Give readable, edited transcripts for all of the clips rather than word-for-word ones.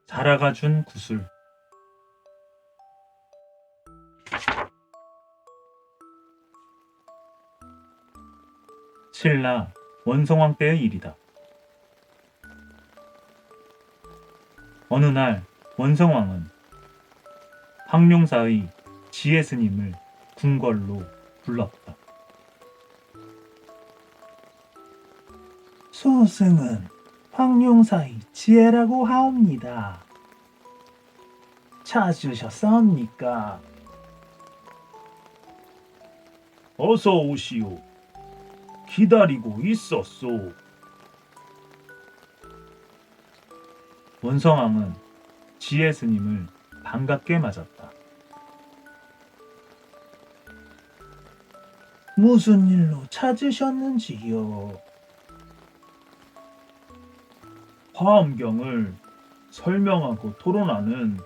자라가 준 구슬. 신라 원성왕 때의 일이다. 어느 날 원성왕은 황룡사의 지혜 스님을 궁궐로 불렀다. 소승은 황룡사의 지혜라고 하옵니다. 찾으셨사옵니까? 어서 오시오. 기다리고 있었소. 원성왕은 지혜 스님을 반갑게 맞았다. 무슨 일로 찾으셨는지요? 화엄경을 설명하고 토론하는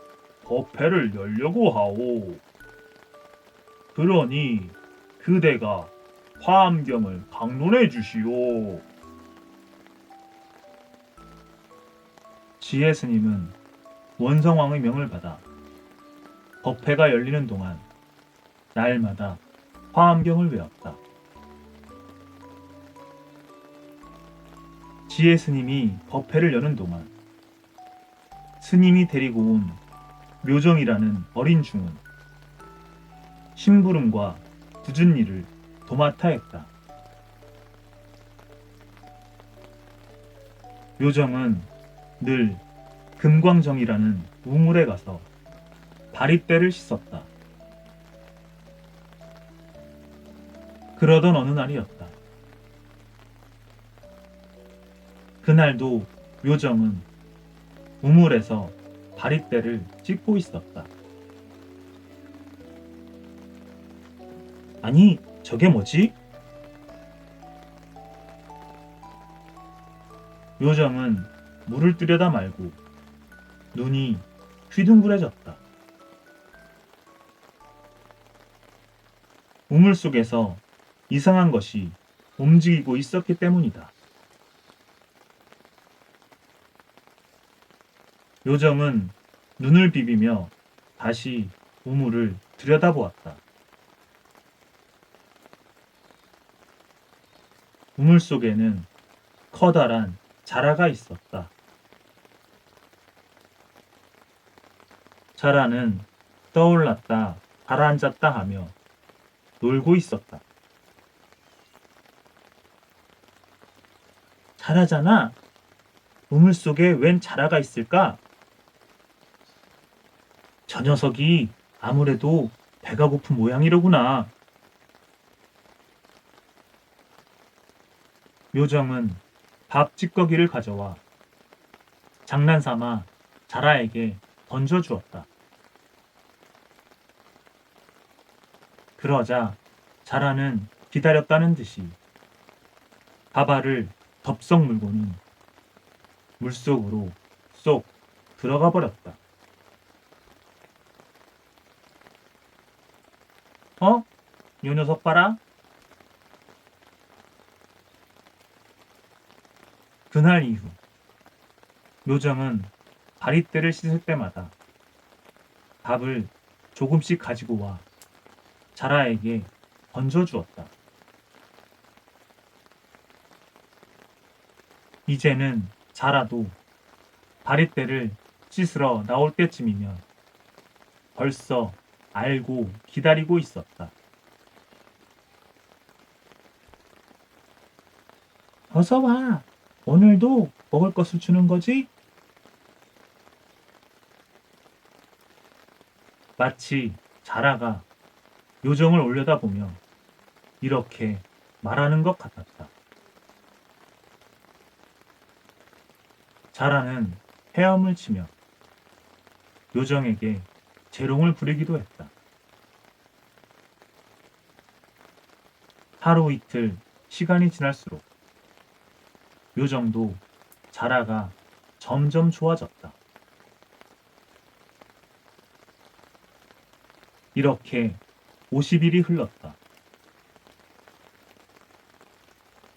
법회를 열려고 하오. 그러니 그대가 화엄경을 강론해 주시오. 지혜 스님은 원성왕의 명을 받아 법회가 열리는 동안 날마다 화엄경을 외웠다. 지혜 스님이 법회를 여는 동안 스님이 데리고 온 묘정이라는 어린 중은 심부름과 굳은 일을 도맡아 했다. 묘정은 늘 금광정이라는 우물에 가서 바리떼를 씻었다. 그러던 어느 날이었다. 그날도 묘정은 우물에서 바리떼를 씻고 있었다. 아니, 저게 뭐지? 묘정은 물을 뜨려다 말고 눈이 휘둥그레졌다. 우물 속에서 이상한 것이 움직이고 있었기 때문이다. 요정은 눈을 비비며 다시 우물을 들여다보았다. 우물 속에는 커다란 자라가 있었다. 자라는 떠올랐다 가라앉았다 하며 놀고 있었다. 자라잖아. 우물 속에 웬 자라가 있을까? 저 녀석이 아무래도 배가 고픈 모양이로구나. 묘정은 밥 찌꺼기를 가져와 장난삼아 자라에게 던져주었다. 그러자 자라는 기다렸다는 듯이 밥알을 덥석 물고는 물속으로 쏙 들어가 버렸다. 어? 요 녀석 봐라. 그날 이후 묘정은 바리떼를 씻을 때마다 밥을 조금씩 가지고 와 자라에게 던져주었다. 이제는 자라도 바리떼를 씻으러 나올 때쯤이면 벌써 알고 기다리고 있었다. 어서 와. 오늘도 먹을 것을 주는 거지? 마치 자라가 요정을 올려다보며 이렇게 말하는 것 같았다. 자라는 헤엄을 치며 요정에게 재롱을 부리기도 했다. 하루 이틀 시간이 지날수록 요정도 자라가 점점 좋아졌다. 이렇게 50일이 흘렀다.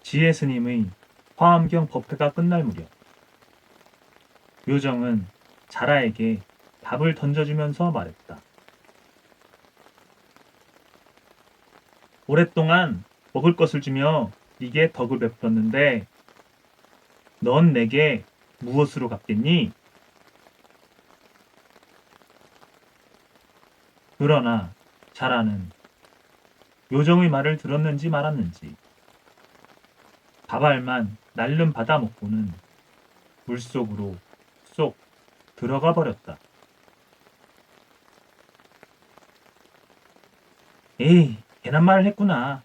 지혜 스님의 화엄경 법회가 끝날 무렵 묘정은 자라에게 밥을 던져주면서 말했다. 오랫동안 먹을 것을 주며 네게 덕을 베풀었는데 넌 내게 무엇으로 갚겠니? 그러나 자라는 요정의 말을 들었는지 말았는지 밥알만 날름 받아먹고는 물속으로 쏙 들어가 버렸다. 에이, 괜한 말을 했구나.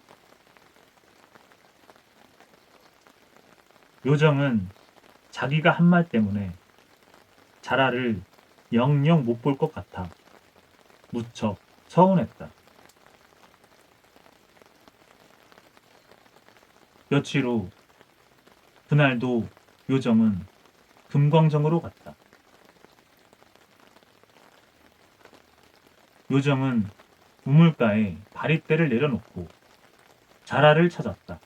요정은 자기가 한 말 때문에 자라를 영영 못 볼 것 같아 무척 서운했다. 며칠 후 그날도 요정은 금광정으로 갔다. 요정은 우물가에 바릿대를 내려놓고 자라를 찾았다.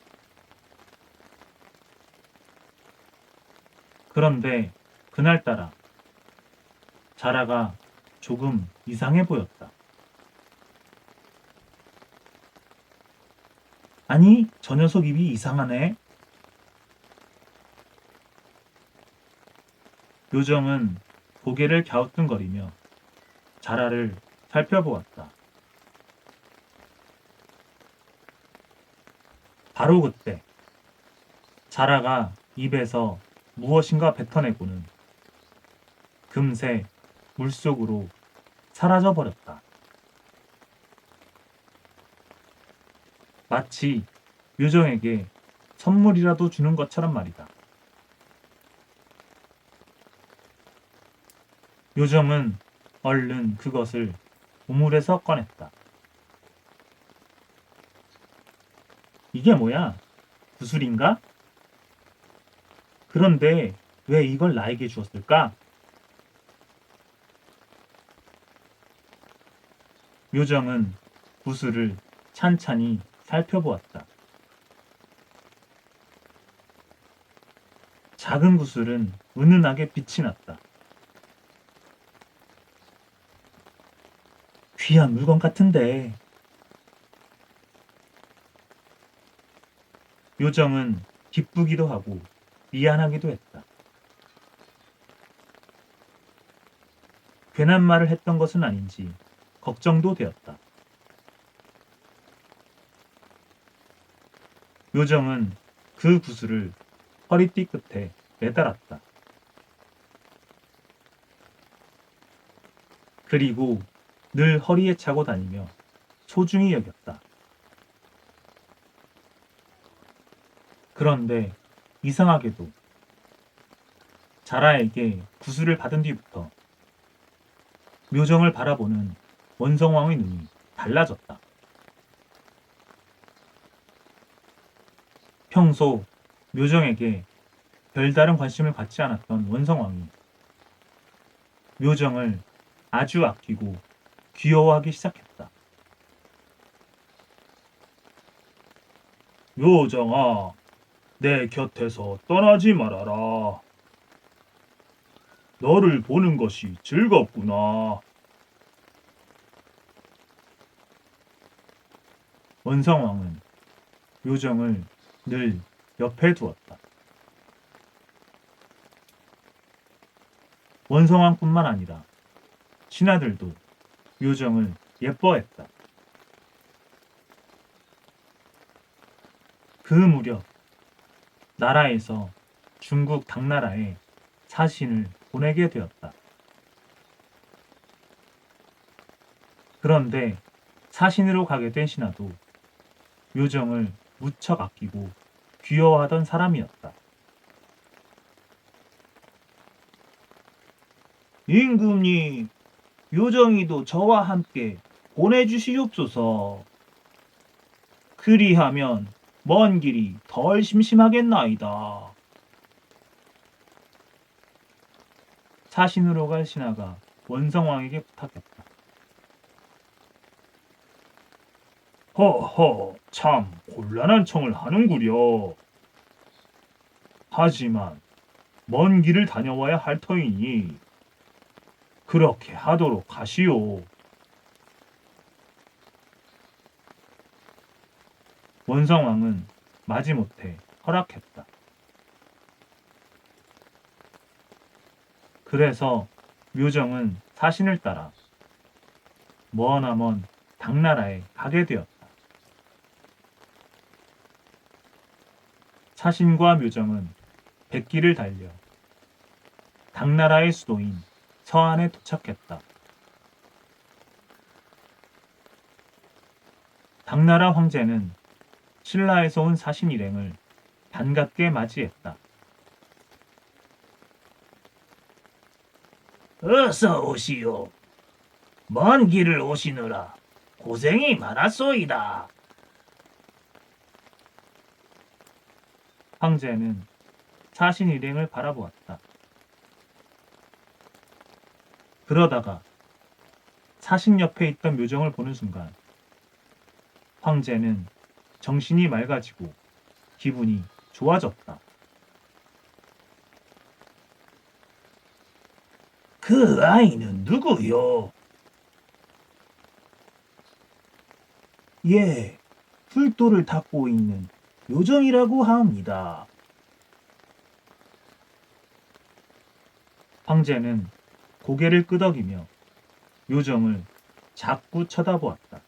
그런데 그날따라 자라가 조금 이상해 보였다. 아니, 저 녀석 입이 이상하네. 요정은 고개를 갸우뚱거리며 자라를 살펴보았다. 바로 그때 자라가 입에서 무엇인가 뱉어내고는 금세 물속으로 사라져 버렸다. 마치 요정에게 선물이라도 주는 것처럼 말이다. 요정은 얼른 그것을 우물에서 꺼냈다. 이게 뭐야? 구슬인가? 그런데 왜 이걸 나에게 주었을까? 요정은 구슬을 찬찬히 살펴보았다. 작은 구슬은 은은하게 빛이 났다. 귀한 물건 같은데. 요정은 기쁘기도 하고 미안하기도 했다. 괜한 말을 했던 것은 아닌지 걱정도 되었다. 요정은 그 구슬을 허리띠 끝에 매달았다. 그리고 늘 허리에 차고 다니며 소중히 여겼다. 그런데 이상하게도 자라에게 구슬을 받은 뒤부터 묘정을 바라보는 원성왕의 눈이 달라졌다. 평소 묘정에게 별다른 관심을 갖지 않았던 원성왕이 묘정을 아주 아끼고 귀여워하기 시작했다. 묘정아, 내 곁에서 떠나지 말아라. 너를 보는 것이 즐겁구나. 원성왕은 묘정을 늘 옆에 두었다. 원성왕뿐만 아니라 신하들도 묘정을 예뻐했다. 그 무렵 나라에서 중국 당나라에 사신을 보내게 되었다. 그런데 사신으로 가게 된 신하도 묘정을 무척 아끼고 귀여워하던 사람이었다. 임금님, 묘정이도 저와 함께 보내주시옵소서. 그리하면 먼 길이 덜 심심하겠나이다. 사신으로 갈 신하가 원성왕에게 부탁했다. 허허, 참 곤란한 청을 하는구려. 하지만 먼 길을 다녀와야 할 터이니 그렇게 하도록 하시오. 원성왕은 마지못해 허락했다. 그래서 묘정은 사신을 따라 머나먼 당나라에 가게 되었다. 사신과 묘정은 백기를 달려 당나라의 수도인 서안에 도착했다. 당나라 황제는 신라에서 온 사신 일행을 반갑게 맞이했다. 어서 오시오. 먼 길을 오시느라 고생이 많았소이다. 황제는 사신 일행을 바라보았다. 그러다가 사신 옆에 있던 묘정을 보는 순간 황제는 정신이 맑아지고 기분이 좋아졌다. 그 아이는 누구요? 예, 풀도를 닦고 있는 묘정이라고 합니다. 황제는 고개를 끄덕이며 묘정을 자꾸 쳐다보았다.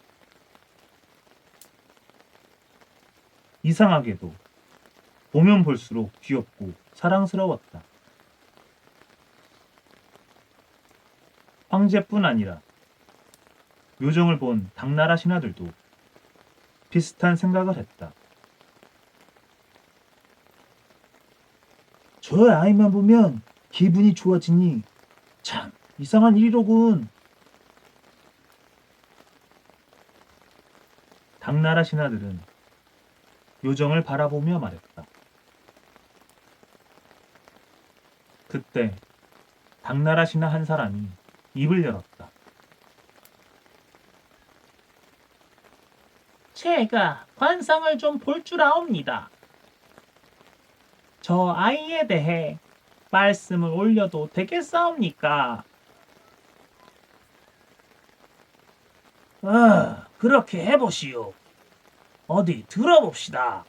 이상하게도 보면 볼수록 귀엽고 사랑스러웠다. 황제뿐 아니라 묘정을 본 당나라 신하들도 비슷한 생각을 했다. 저 아이만 보면 기분이 좋아지니 참 이상한 일이로군. 당나라 신하들은 묘정을 바라보며 말했다. 그때 당나라 신하 한 사람이 입을 열었다. 제가 관상을 좀 볼 줄 아옵니다. 저 아이에 대해 말씀을 올려도 되겠사옵니까? 그렇게 해보시오. 어디 들어봅시다.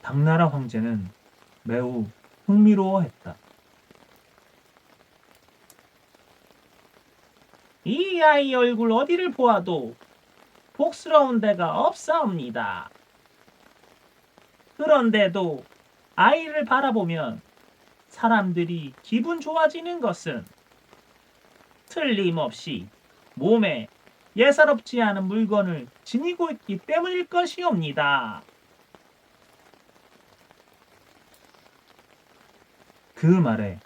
당나라 황제는 매우 흥미로워했다. 이 아이 얼굴 어디를 보아도 복스러운 데가 없사옵니다. 그런데도 아이를 바라보면 사람들이 기분 좋아지는 것은 틀림없이 몸에 예사롭지 않은 물건을 지니고 있기 때문일 것이옵니다. 그 말에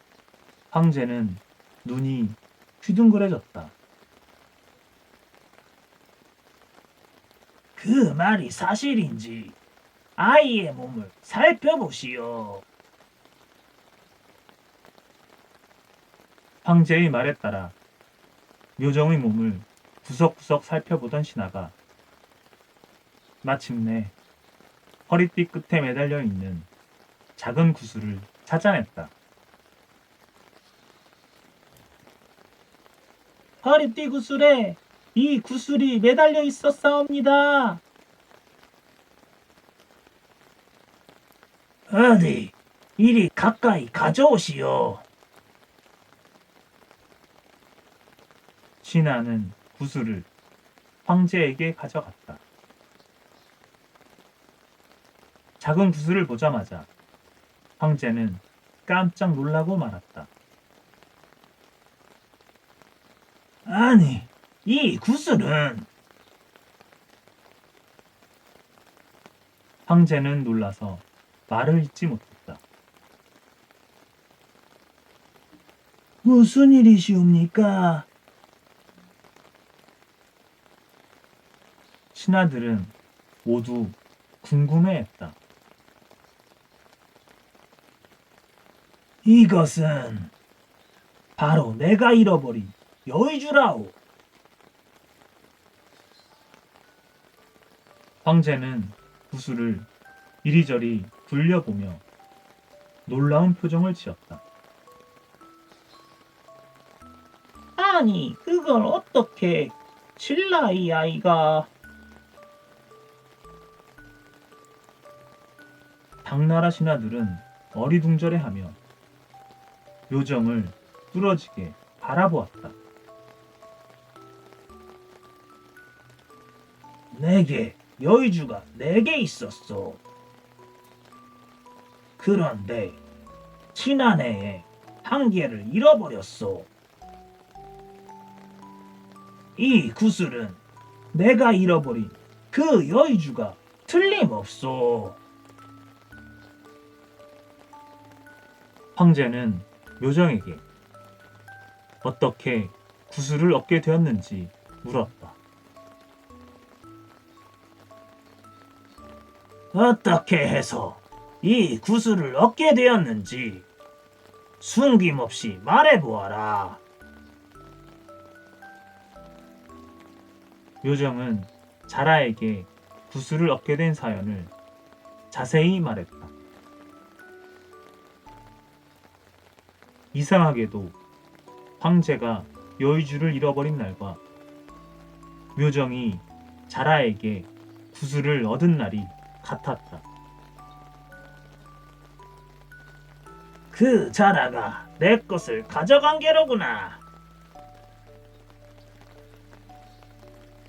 황제는 눈이 휘둥그레졌다. 그 말이 사실인지 아이의 몸을 살펴보시오. 황제의 말에 따라 묘정의 몸을 구석구석 살펴보던 신하가 마침내 허리띠 끝에 매달려 있는 작은 구슬을 찾아냈다. 허리띠 구슬에 이 구슬이 매달려 있었사옵니다. 어디 이리 가까이 가져오시오. 신하는 구슬을 황제에게 가져갔다. 작은 구슬을 보자마자 황제는 깜짝 놀라고 말았다. 아니, 이 구슬은... 황제는 놀라서 말을 잇지 못했다. 무슨 일이시옵니까? 신하들은 모두 궁금해했다. 이것은 바로 내가 잃어버린 여의주라오. 황제는 구슬을 이리저리 굴려보며 놀라운 표정을 지었다. 아니, 그걸 어떻게 신라 이 아이가. 당나라 신하들은 어리둥절해하며 묘정을 뚫어지게 바라보았다. 내게 여의주가 4개 있었소. 그런데 지난해에 1개를 잃어버렸소. 이 구슬은 내가 잃어버린 그 여의주가 틀림없소. 황제는 묘정에게 어떻게 구슬을 얻게 되었는지 물었다. 어떻게 해서 이 구슬을 얻게 되었는지 숨김없이 말해보아라. 묘정은 자라에게 구슬을 얻게 된 사연을 자세히 말했다. 이상하게도 황제가 여의주를 잃어버린 날과 묘정이 자라에게 구슬을 얻은 날이 같았다. 그 자라가 내 것을 가져간 게로구나.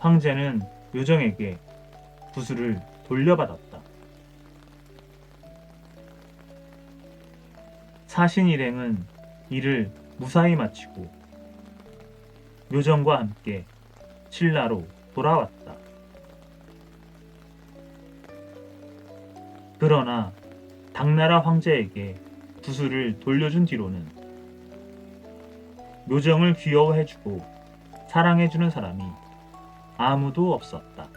황제는 묘정에게 구슬을 돌려받았다. 사신 일행은 일을 무사히 마치고 묘정과 함께 신라로 돌아왔다. 그러나 당나라 황제에게 구슬을 돌려준 뒤로는 묘정을 귀여워해주고 사랑해주는 사람이 아무도 없었다.